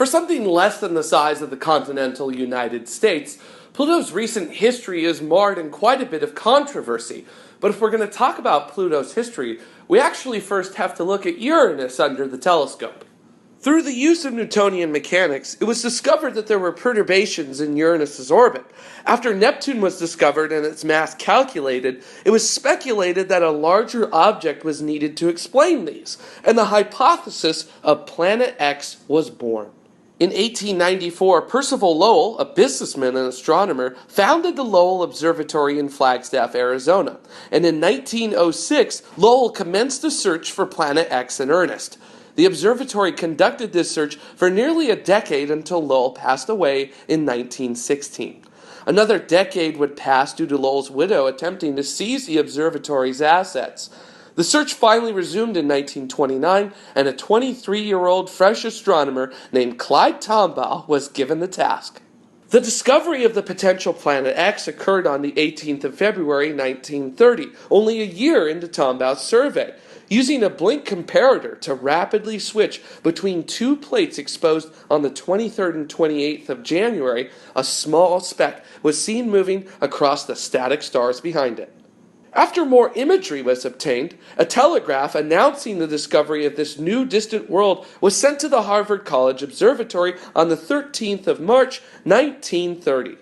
For something less than the size of the continental United States, Pluto's recent history is marred in quite a bit of controversy. But if we're going to talk about Pluto's history, we actually first have to look at Uranus under the telescope. Through the use of Newtonian mechanics, it was discovered that there were perturbations in Uranus's orbit. After Neptune was discovered and its mass calculated, it was speculated that a larger object was needed to explain these, and the hypothesis of Planet X was born. In 1894, Percival Lowell, a businessman and astronomer, founded the Lowell Observatory in Flagstaff, Arizona. And in 1906, Lowell commenced a search for Planet X in earnest. The observatory conducted this search for nearly a decade until Lowell passed away in 1916. Another decade would pass due to Lowell's widow attempting to seize the observatory's assets. The search finally resumed in 1929, and a 23-year-old fresh astronomer named Clyde Tombaugh was given the task. The discovery of the potential planet X occurred on the 18th of February 1930, only a year into Tombaugh's survey. Using a blink comparator to rapidly switch between two plates exposed on the 23rd and 28th of January, a small speck was seen moving across the static stars behind it. After more imagery was obtained, a telegraph announcing the discovery of this new distant world was sent to the Harvard College Observatory on the 13th of March, 1930.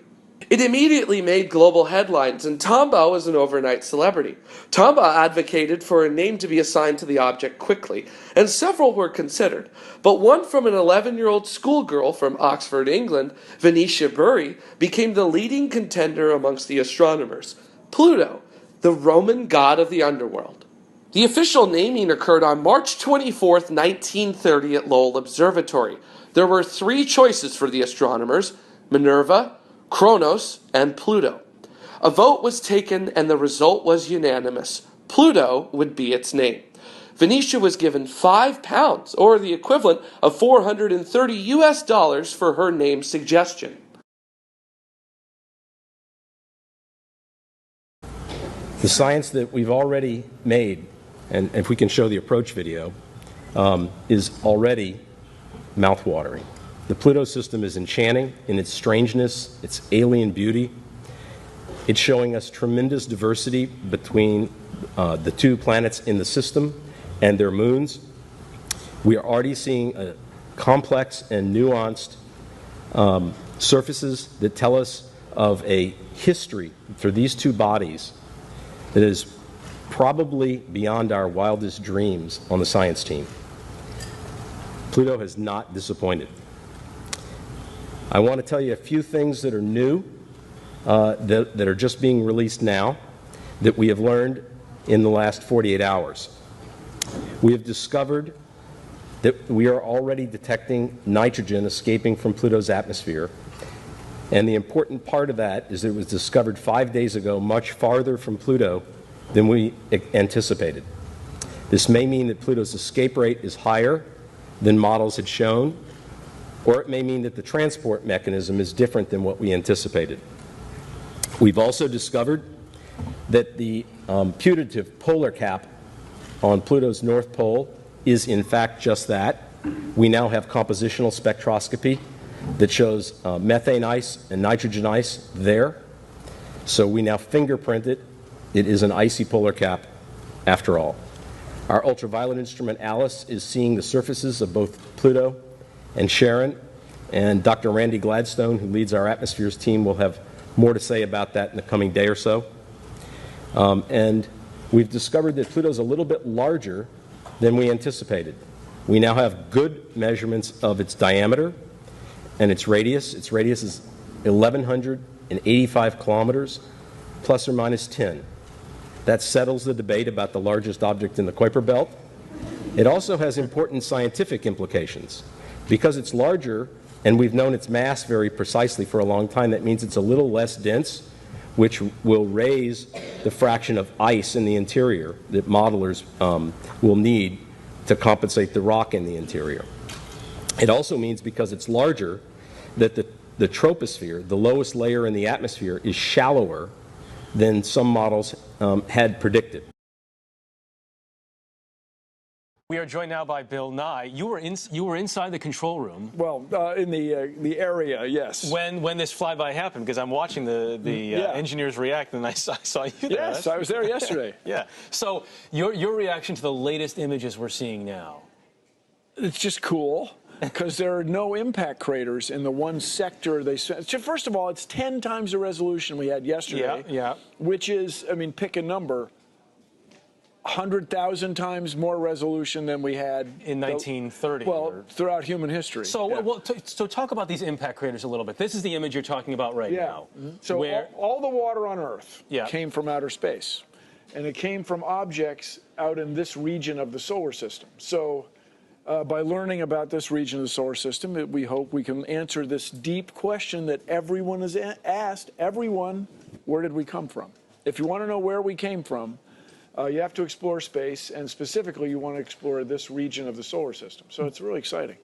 It immediately made global headlines, and Tombaugh was an overnight celebrity. Tombaugh advocated for a name to be assigned to the object quickly, and several were considered. But one from an 11-year-old schoolgirl from Oxford, England, Venetia Bury, became the leading contender amongst the astronomers. Pluto, the Roman god of the underworld. The official naming occurred on March 24, 1930 at Lowell Observatory. There were three choices for the astronomers: Minerva, Kronos, and Pluto. A vote was taken and the result was unanimous. Pluto would be its name. Venetia was given £5, or the equivalent of $430 for her name suggestion. The science that we've already made, and if we can show the approach video, is already mouthwatering. The Pluto system is enchanting in its strangeness, its alien beauty. It's showing us tremendous diversity between the two planets in the system and their moons. We are already seeing a complex and nuanced surfaces that tell us of a history for these two bodies that is probably beyond our wildest dreams on the science team. Pluto has not disappointed. I want to tell you a few things that are new, that are just being released now, that we have learned in the last 48 hours. We have discovered that we are already detecting nitrogen escaping from Pluto's atmosphere. And the important part of that is that it was discovered 5 days ago, much farther from Pluto than we anticipated. This may mean that Pluto's escape rate is higher than models had shown, or it may mean that the transport mechanism is different than what we anticipated. We've also discovered that the putative polar cap on Pluto's north pole is in fact just that. We now have compositional spectroscopy that shows methane ice and nitrogen ice there. So we now fingerprint it. It is an icy polar cap after all. Our ultraviolet instrument ALICE is seeing the surfaces of both Pluto and Charon, and Dr. Randy Gladstone, who leads our atmospheres team, will have more to say about that in the coming day or so. And we've discovered that Pluto's a little bit larger than we anticipated. We now have good measurements of its diameter and its radius. Its radius is 1,185 kilometers, plus or minus 10. That settles the debate about the largest object in the Kuiper Belt. It also has important scientific implications. Because it's larger, and we've known its mass very precisely for a long time, that means it's a little less dense, which will raise the fraction of ice in the interior that modelers will need to compensate the rock in the interior. It also means, because it's larger, that the troposphere, the lowest layer in the atmosphere, is shallower than some models had predicted. We are joined now by Bill Nye. You were inside the control room. Well, in the area, yes. When this flyby happened, because I'm watching the engineers react, and I saw you there. Yes, I was there yesterday. Yeah. So your reaction to the latest images we're seeing now? It's just cool because there are no impact craters in the one sector they sent. So first of all, it's 10 times the resolution we had yesterday. Yeah. Which is, I mean, pick a number. 100,000 times more resolution than we had in 1930. Throughout human history. So, so talk about these impact craters a little bit. This is the image you're talking about right now. Mm-hmm. So all the water on Earth came from outer space, and it came from objects out in this region of the solar system. So, by learning about this region of the solar system, we hope we can answer this deep question that everyone has asked. Everyone, where did we come from? If you want to know where we came from, you have to explore space, and specifically you want to explore this region of the solar system. So it's really exciting.